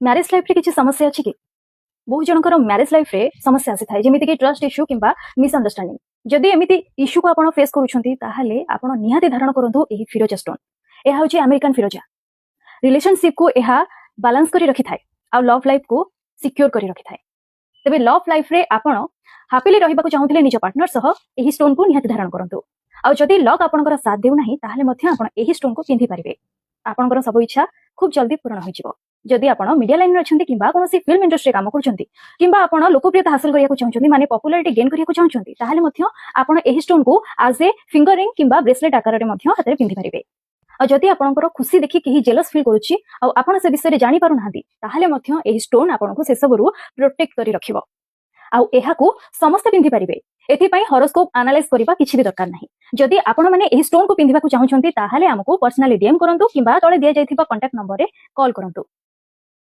Marriage life रे किसी समस्या अछि कि बहुत जनकर मैरिज लाइफ रे समस्या आसी थाए जेमिति कि ट्रस्ट इश्यू किंबा मिसअंडरस्टैंडिंग जदि एमिति इश्यू को आपण फेस करूछंती ताहाले आपण निहाती धारण करंतु एही फिरोजा स्टोन एहा होची अमेरिकन फिरोजा रिलेशनशिप को एहा बैलेंस करी रखि थाए आ लव लाइफ को सिक्योर करी रखि थाए तबे लव लाइफ रे आपण हैप्पीली रहिबा को चाहुथिले निज पार्टनर सह एही स्टोन को निहाती धारण करंतु आ जदि लक आपनकर साथ देउ नाही ताहाले मध्य आपण एही स्टोन को पिंधि परिबे आपनकर सब इच्छा खूब जल्दी पूर्ण होई जिवो जदि आपण मीडिया लाइन रे अछंती किंबा कोनोसी फिल्म इंडस्ट्री काम करछंती किंबा आपण लोकप्रियता हासिल करिया को चाहछंती माने पॉपुलैरिटी गेन करिया को चाहछंती ताहाले मध्य आपण एही स्टोन को एज ए फिंगर रिंग किंबा ब्रेसलेट आकार रे मध्य हाथ रे पिंधि परिबे आ जदि आपनकर खुशी देखि केही जेलस फील करूची आ आपण से विषय रे जानि पारु नाहंती ताहाले मध्य एही स्टोन आपण को से सबरु प्रोटेक्ट करी रखिबो आ एहा को समस्त पिंधि परिबे एथि पई हॉरोस्कोप एनालाइज करिबा किछि भी दरकार नाही जदि आपण माने एही स्टोन को पिंधिबा को चाहछंती ताहाले हमको पर्सनली डीएम करंतु किंबा तळे दिया जायथिबा कांटेक्ट नंबर रे कॉल करंतु।